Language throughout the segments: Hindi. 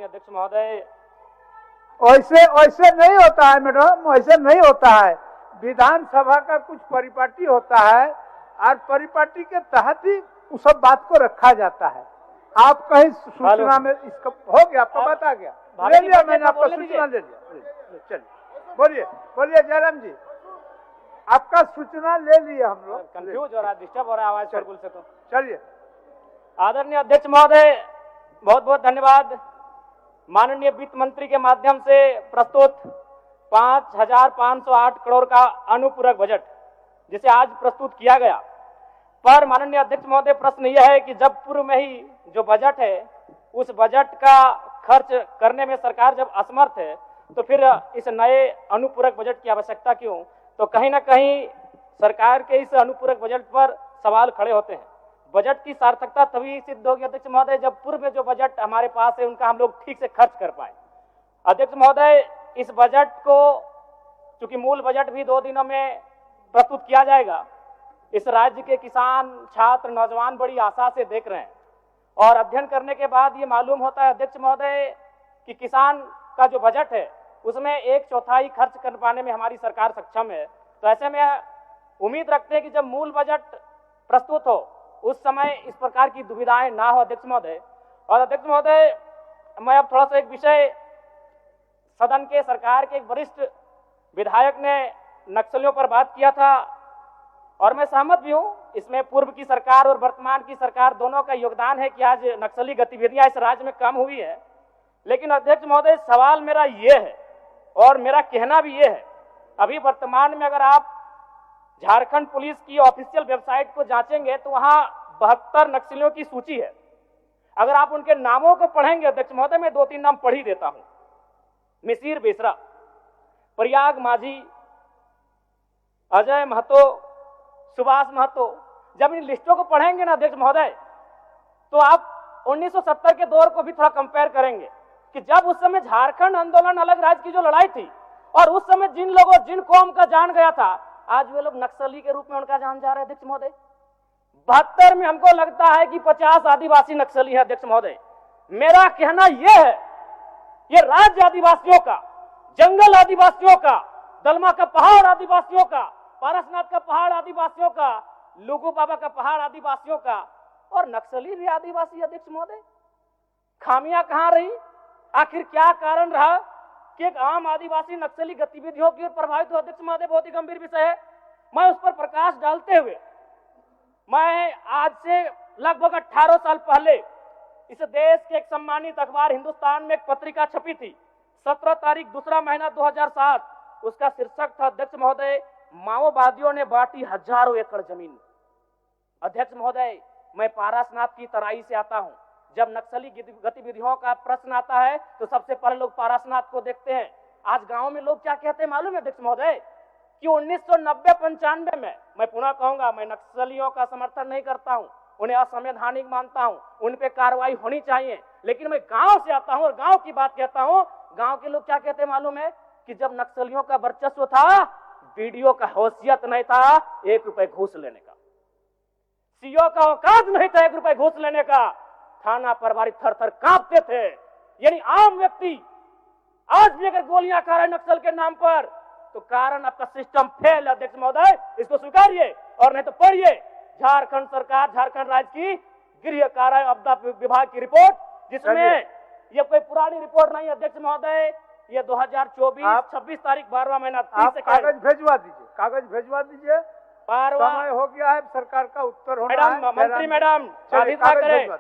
अध्यक्ष महोदय, वैसे वैसे नहीं होता है मैडम, वैसे नहीं होता है। विधानसभा का कुछ परिपाटी होता है और परिपाटी के तहत ही उस सब बात को रखा जाता है। आप कहीं सूचना में इसका हो गया, आपका बात आ गया, ले लिया मैंने, आपका सूचना ले लिया। चलिए बोलिए बोलिए जयराम जी, आपका सूचना ले लिया हम लोग। कंफ्यूज हो रहा है, डिस्टर्ब हो रहा है आवाज शोरगुल से। तो चलिए। आदरणीय अध्यक्ष महोदय, बहुत बहुत धन्यवाद। माननीय वित्त मंत्री के माध्यम से प्रस्तुत 5,508 करोड़ का अनुपूरक बजट जिसे आज प्रस्तुत किया गया, पर माननीय अध्यक्ष महोदय प्रश्न यह है कि जब पूर्व में ही जो बजट है उस बजट का खर्च करने में सरकार जब असमर्थ है तो फिर इस नए अनुपूरक बजट की आवश्यकता क्यों? तो कहीं ना कहीं सरकार के इस अनुपूरक बजट पर सवाल खड़े होते हैं। बजट की सार्थकता तभी सिद्ध होगी अध्यक्ष महोदय जब पूर्व में जो बजट हमारे पास है उनका हम लोग ठीक से खर्च कर पाए। अध्यक्ष महोदय, इस बजट को चूंकि मूल बजट भी 2 दिनों में प्रस्तुत किया जाएगा, इस राज्य के किसान, छात्र, नौजवान बड़ी आशा से देख रहे हैं और अध्ययन करने के बाद ये मालूम होता है अध्यक्ष महोदय कि किसान का जो बजट है उसमें 1/4 खर्च कर पाने में हमारी सरकार सक्षम है। तो ऐसे में उम्मीद रखते हैं कि जब मूल बजट प्रस्तुत हो उस समय इस प्रकार की दुविधाएं ना हो अध्यक्ष महोदय। और अध्यक्ष महोदय, मैं अब थोड़ा सा एक विषय, सदन के सरकार के एक वरिष्ठ विधायक ने नक्सलियों पर बात किया था और मैं सहमत भी हूं, इसमें पूर्व की सरकार और वर्तमान की सरकार दोनों का योगदान है कि आज नक्सली गतिविधियां इस राज्य में कम हुई है। लेकिन अध्यक्ष महोदय, सवाल मेरा ये है और मेरा कहना भी ये है, अभी वर्तमान में अगर आप झारखंड पुलिस की ऑफिशियल वेबसाइट को जांचेंगे तो वहां 72 नक्सलियों की सूची है। अगर आप उनके नामों को पढ़ेंगे अध्यक्ष महोदय, मैं 2-3 नाम पढ़ ही देता हूं। मिसिर बेसरा, प्रयाग माझी, अजय महतो, सुभाष महतो। जब इन लिस्टों को पढ़ेंगे ना अध्यक्ष महोदय तो आप 1970 के दौर को भी थोड़ा कंपेयर करेंगे कि जब उस समय झारखंड आंदोलन, अलग राज्य की जो लड़ाई थी और उस समय जिन लोगों, जिन कौम का जान गया था, आज वे लोग नक्सली के रूप में उनका जान जा रहे हैं अध्यक्ष महोदय। 72 में हमको लगता है कि 50 आदिवासी नक्सली है अध्यक्ष महोदय। मेरा कहना यह है, ये राज्य आदिवासियों का, जंगल आदिवासियों का, दलमा का पहाड़ आदिवासियों का, पारसनाथ का पहाड़ आदिवासियों का, लुगू बाबा का पहाड़ आदिवासियों का और नक्सली भी आदिवासी अध्यक्ष महोदय। खामियां कहां रही? आखिर क्या कारण रहा कि एक आम आदिवासी नक्सली गतिविधियों की ओर प्रभावित हो अध्यक्ष महोदय? बहुत ही गंभीर विषय है। मैं उस पर प्रकाश डालते हुए, मैं आज से लगभग 18 साल पहले इस देश के एक सम्मानित अखबार हिंदुस्तान में एक पत्रिका छपी थी, 17 तारीख 2रा महीना 2007। उसका शीर्षक था अध्यक्ष महोदय, माओवादियों ने बांटी हजारों एकड़ जमीन। अध्यक्ष महोदय, मैं पारसनाथ की तराई से आता हूं। जब नक्सली गतिविधियों का प्रश्न आता है तो सबसे पहले लोग पारसनाथ को देखते हैं। आज गांव में लोग क्या कहते हैं मालूम है अध्यक्ष महोदय कि 1990-95 में, मैं पुनः कहूंगा, मैं नक्सलियों का समर्थन नहीं करता हूं, उन्हें असंवैधानिक मानता हूं, उन पे कार्रवाई होनी चाहिए, लेकिन मैं गांव से आता हूं और गांव की बात कहता हूं। गांव के लोग क्या कहते हैं मालूम है कि जब नक्सलियों का वर्चस्व था, वीडियो का हैसियत नहीं था 1 रुपए घूस लेने का, सीओ का औकात नहीं था 1 रुपए घूस लेने का, थाना प्रभारी थर-थर कांपते थे। यानी आम व्यक्ति आज भी अगर गोलियां खा रहे नक्सल के नाम पर तो कारण आपका सिस्टम फेल है अध्यक्ष महोदय, इसको स्वीकारिए और नहीं तो पढ़िए झारखंड सरकार, झारखंड राज्य की गृह कार्य आपदा विभाग की रिपोर्ट, जिसमें ये कोई पुरानी रिपोर्ट नहीं अध्यक्ष महोदय, ये 2024 26 तारीख 12वां महीना 30 से कागज भेजवा दीजिए, कागज भेजवा दीजिए। समय हो गया है, सरकार का उत्तर होना है। मैडम, मंत्री मैडम बाधित ना करें।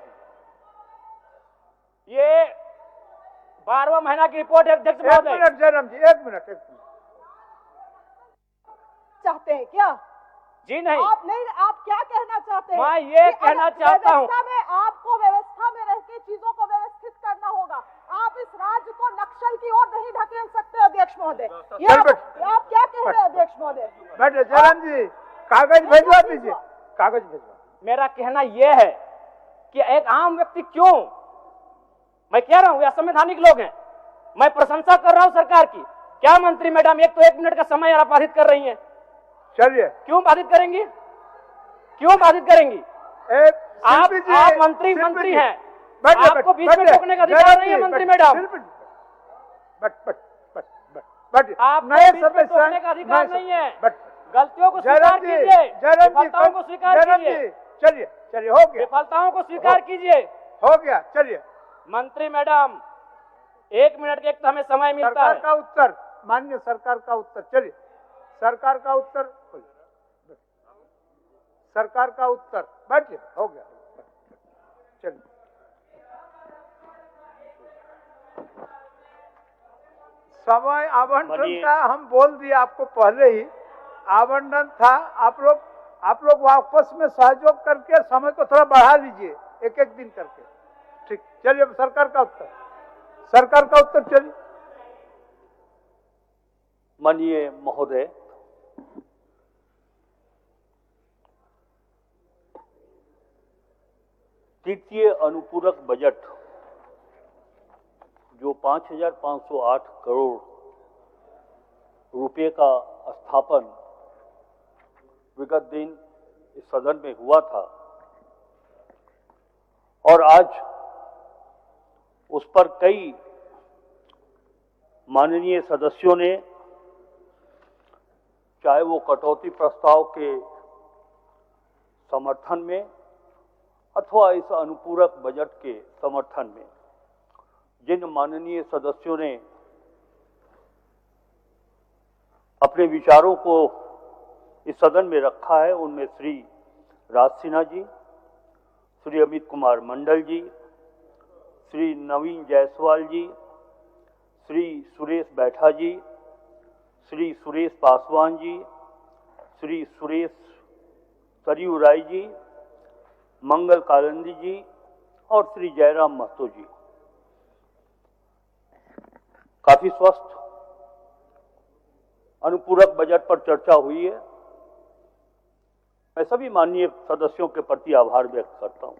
ये 12वां महीना की रिपोर्ट है अध्यक्ष महोदय। 1 मिनट जयराम जी, 1 मिनट। चाहते हैं क्या? जी नहीं। आप नहीं, आप क्या कहना चाहते हैं? मैं ये कहना चाहता हूँ, आपको व्यवस्था में रह के चीजों को व्यवस्थित करना होगा। आप इस राज्य को नक्सल की ओर नहीं ढकेल सकते अध्यक्ष महोदय। ये आप क्या कह रहे हैं अध्यक्ष महोदय? बैठे जयराम जी, कागज भेजवा दीजिए, कागज भेजवा। मेरा कहना यह है कि एक आम व्यक्ति क्यों, मैं कह रहा हूं ये असंवैधानिक लोग हैं, मैं प्रशंसा कर रहा हूं सरकार की। क्या मंत्री मैडम, एक तो 1 मिनट का समय आप बाधित कर रही हैं। चलिए, क्यों बाधित करेंगी? क्यों बाधित करेंगी? आप मंत्री हैं, आपको बीच में टोकने का अधिकार नहीं है मंत्री मैडम। आपको बीच में टोकने का अधिकार नहीं है। गलतियों को स्वीकार कीजिए, विफलताओं को स्वीकार कीजिए। चलिए चलिए, हो गया। विफलताओं को स्वीकार कीजिए। हो गया, चलिए। मंत्री मैडम 1 मिनट के एक तो हमें समय मिलता है। सरकार का उत्तर, माननीय सरकार का उत्तर। चलिए, सरकार का उत्तर, सरकार का उत्तर। बैठिए, हो गया। चलिए, समय आवंटन का हम बोल दिए आपको पहले ही, आवंटन था। आप लोग वापस में सहयोग करके समय को थोड़ा बढ़ा लीजिए, एक एक दिन करके। ठीक, चलिए। सरकार का उत्तर, सरकार का उत्तर। चलिए। माननीय महोदय, तृतीय अनुपूरक बजट जो 5,508 करोड़ रुपए का स्थापन विगत दिन इस सदन में हुआ था और आज उस पर कई माननीय सदस्यों ने, चाहे वो कटौती प्रस्ताव के समर्थन में अथवा इस अनुपूरक बजट के समर्थन में, जिन माननीय सदस्यों ने अपने विचारों को इस सदन में रखा है, उनमें श्री राज सिन्हा जी, श्री अमित कुमार मंडल जी, श्री नवीन जायसवाल जी, श्री सुरेश बैठा जी, श्री सुरेश पासवान जी, श्री सुरेश सरयू राय जी, मंगल कालंदी जी और श्री जयराम महतो जी। काफी स्वस्थ अनुपूरक बजट पर चर्चा हुई है। मैं सभी माननीय सदस्यों के प्रति आभार व्यक्त करता हूं।